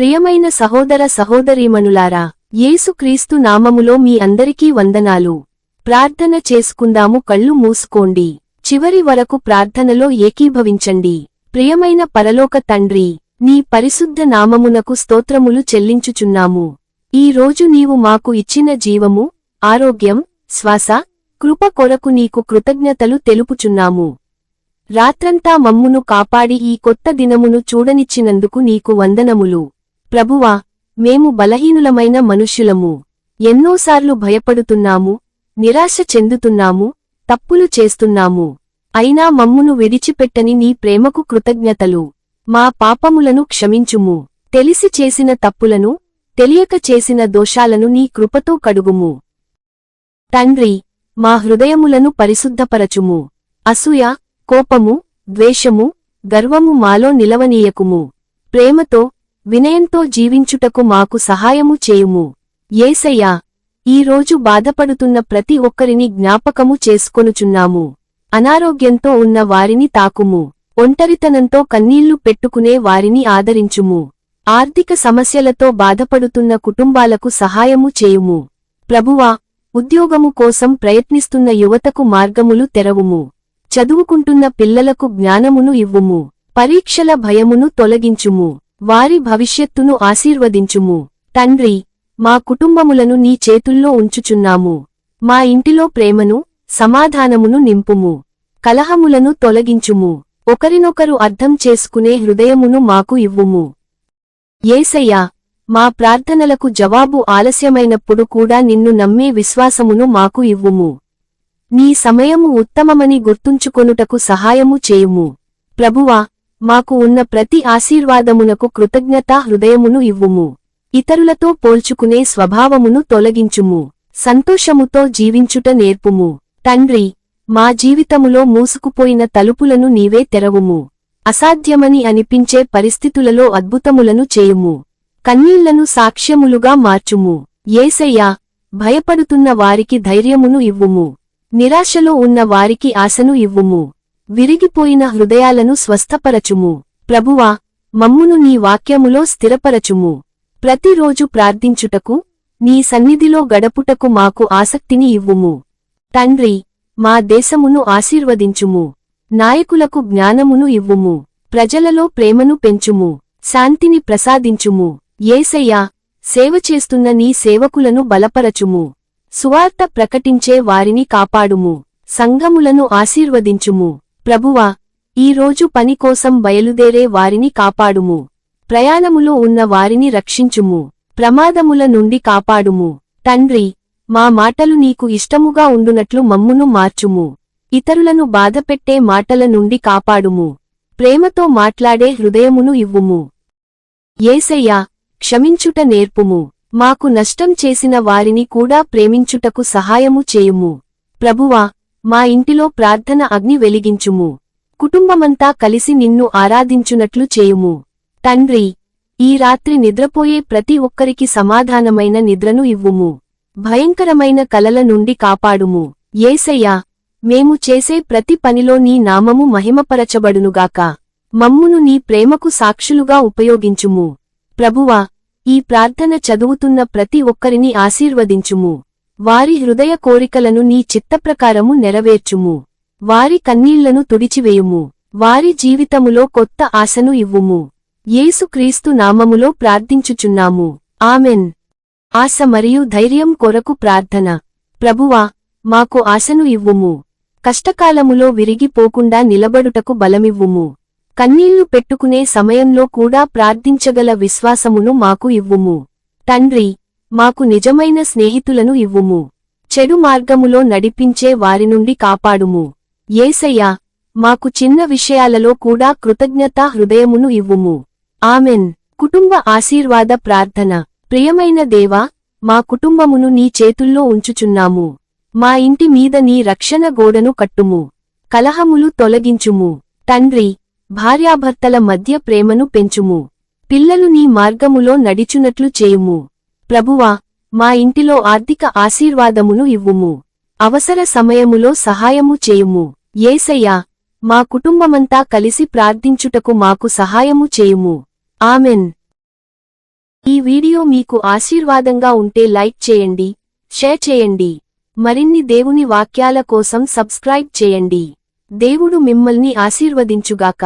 ప్రియమైన సహోదర సహోదరీమణులారా, యేసుక్రీస్తు నామములో మీ అందరికీ వందనాలు. ప్రార్థన చేసుకుందాము. కళ్ళు మూసుకోండి. చివరి వరకు ప్రార్థనలో ఏకీభవించండి. ప్రియమైన పరలోక తండ్రి, నీ పరిశుద్ధ నామమునకు స్తోత్రములు చెల్లించుచున్నాము. ఈ రోజు నీవు మాకు ఇచ్చిన జీవము, ఆరోగ్యం, శ్వాస, కృప కొరకు నీకు కృతజ్ఞతలు తెలుపుచున్నాము. రాత్రంతా మమ్మును కాపాడి ఈ కొత్త దినమును చూడనిచ్చినందుకు నీకు వందనములు. ప్రభువా, మేము బలహీనులమైన మనుష్యులము. ఎన్నోసార్లు భయపడుతున్నాము, నిరాశ చెందుతున్నాము, తప్పులు చేస్తున్నాము. అయినా మమ్మును విడిచిపెట్టని నీ ప్రేమకు కృతజ్ఞతలు. మా పాపములను క్షమించుము. తెలిసి చేసిన తప్పులను, తెలియక చేసిన దోషాలను నీ కృపతో కడుగుము. తండ్రి, మా హృదయములను పరిశుద్ధపరచుము. అసూయ, కోపము, ద్వేషము, గర్వము మాలో నిలవనీయకుము. ప్రేమతో, వినయంతో జీవించుటకు మాకు సహాయము చేయుము. యేసయ్యా, ఈరోజు బాధపడుతున్న ప్రతి ఒక్కరిని జ్ఞాపకము చేసుకొనుచున్నాము. అనారోగ్యంతో ఉన్న వారిని తాకుము. ఒంటరితనంతో కన్నీళ్లు పెట్టుకునే వారిని ఆదరించుము. ఆర్థిక సమస్యలతో బాధపడుతున్న కుటుంబాలకు సహాయము చేయుము. ప్రభువా, ఉద్యోగము కోసం ప్రయత్నిస్తున్న యువతకు మార్గములు తెరవుము. చదువుకుంటున్న పిల్లలకు జ్ఞానమును ఇవ్వుము. పరీక్షల భయమును తొలగించుము. వారి భవిష్యత్తును ఆశీర్వదించుము. తండ్రి, మా కుటుంబములను నీ చేతుల్లో ఉంచుచున్నాము. మా ఇంటిలో ప్రేమను, సమాధానమును నింపుము. కలహములను తొలగించుము. ఒకరినొకరు అర్థం చేసుకునే హృదయమును మాకు ఇవ్వుము. యేసయ్యా, మా ప్రార్థనలకు జవాబు ఆలస్యమైనప్పుడు కూడా నిన్ను నమ్మే విశ్వాసమును మాకు ఇవ్వుము. నీ సమయము ఉత్తమమని గుర్తుంచుకొనుటకు సహాయము చేయుము. ప్రభువా, మాకు ఉన్న ప్రతి ఆశీర్వాదమునకు కృతజ్ఞతా హృదయమును ఇవ్వుము. ఇతరులతో పోల్చుకునే స్వభావమును తొలగించుము. సంతోషముతో జీవించుట నేర్పుము. తండ్రి, మా జీవితములో మూసుకుపోయిన తలుపులను నీవే తెరవుము. అసాధ్యమని అనిపించే పరిస్థితులలో అద్భుతములను చేయుము. కన్నీళ్లను సాక్ష్యములుగా మార్చుము. యేసయ్యా, భయపడుతున్న వారికి ధైర్యమును ఇవ్వుము. నిరాశలో ఉన్న వారికి ఆశను ఇవ్వుము. విరిగిపోయిన హృదయాలను స్వస్థపరచుము. ప్రభువా, మమ్మును నీ వాక్యములో స్థిరపరచుము. ప్రతిరోజు ప్రార్థించుటకు, నీ సన్నిధిలో గడపుటకు మాకు ఆసక్తిని ఇవ్వుము. తండ్రి, మా దేశమును ఆశీర్వదించుము. నాయకులకు జ్ఞానమును ఇవ్వుము. ప్రజలలో ప్రేమను పెంచుము. శాంతిని ప్రసాదించుము. యేసయ్యా, సేవ చేస్తున్న నీ సేవకులను బలపరచుము. సువార్త ప్రకటించే వారిని కాపాడుము. సంఘములను ఆశీర్వదించుము. ప్రభువా, ఈరోజు పని కోసం బయలుదేరే వారిని కాపాడుము. ప్రయాణములో ఉన్న వారిని రక్షించుము. ప్రమాదముల నుండి కాపాడుము. తండ్రి, మా మాటలు నీకు ఇష్టముగా ఉండునట్లు మమ్మును మార్చుము. ఇతరులను బాధపెట్టే మాటల నుండి కాపాడుము. ప్రేమతో మాట్లాడే హృదయమును ఇవ్వుము. యేసయ్యా, క్షమించుట నేర్పుము. మాకు నష్టం చేసిన వారిని కూడా ప్రేమించుటకు సహాయము చేయుము. ప్రభువా, మా ఇంటిలో ప్రార్థన అగ్ని వెలిగించుము. కుటుంబమంతా కలిసి నిన్ను ఆరాధించునట్లు చేయుము. తండ్రి, ఈ రాత్రి నిద్రపోయే ప్రతి ఒక్కరికి సమాధానమైన నిద్రను ఇవ్వుము. భయంకరమైన కలల నుండి కాపాడుము. యేసయ్యా, మేము చేసే ప్రతి పనిలో నీ నామము మహిమపరచబడునుగాక. మమ్మును నీ ప్రేమకు సాక్షులుగా ఉపయోగించుము. ప్రభువా, ఈ ప్రార్థన చదువుతున్న ప్రతి ఒక్కరిని ఆశీర్వదించుము. వారి హృదయ కోరికలను నీ చిత్తప్రకారము నెరవేర్చుము. వారి కన్నీళ్లను తుడిచివేయుము. వారి జీవితములో కొత్త ఆశను ఇవ్వుము. యేసుక్రీస్తు నామములో ప్రార్థించుచున్నాము. ఆమెన్. ఆశ మరియు ధైర్యం కొరకు ప్రార్థన. ప్రభువా, మాకు ఆశను ఇవ్వుము. కష్టకాలములో విరిగిపోకుండా నిలబడుటకు బలమివ్వుము. కన్నీళ్లు పెట్టుకునే సమయంలో కూడా ప్రార్థించగల విశ్వాసమును మాకు ఇవ్వుము. తండ్రి, మాకు నిజమైన స్నేహితులను ఇవ్వుము. చెడు మార్గములో నడిపించే వారి నుండి కాపాడుము. యేసయ్యా, మాకు చిన్న విషయాలలో కూడా కృతజ్ఞతా హృదయమును ఇవ్వుము. ఆమెన్. కుటుంబ ఆశీర్వాద ప్రార్థన. ప్రియమైన దేవా, మా కుటుంబమును నీ చేతుల్లో ఉంచుచున్నాము. మా ఇంటి మీద నీ రక్షణ గోడను కట్టుము. కలహములు తొలగించుము. తండ్రి, భార్యాభర్తల మధ్య ప్రేమను పెంచుము. పిల్లలు నీ మార్గములో నడిచునట్లు చేయుము. ప్రభువా, మా ఇంటిలో ఆర్థిక ఆశీర్వాదమును ఇవ్వుము. అవసర సమయములో సహాయము చేయుము. యేసయ్యా, మా కుటుంబమంతా కలిసి ప్రార్థించుటకు మాకు సహాయము చేయుము. ఆమెన్. వీడియో మీకు ఆశీర్వాదంగా ఉంటే లైక్ చేయండి, షేర్ చేయండి. మరిన్ని దేవుని వాక్యాల కోసం సబ్స్క్రైబ్ చేయండి. దేవుడు మిమ్మల్ని ఆశీర్వదించుగాక.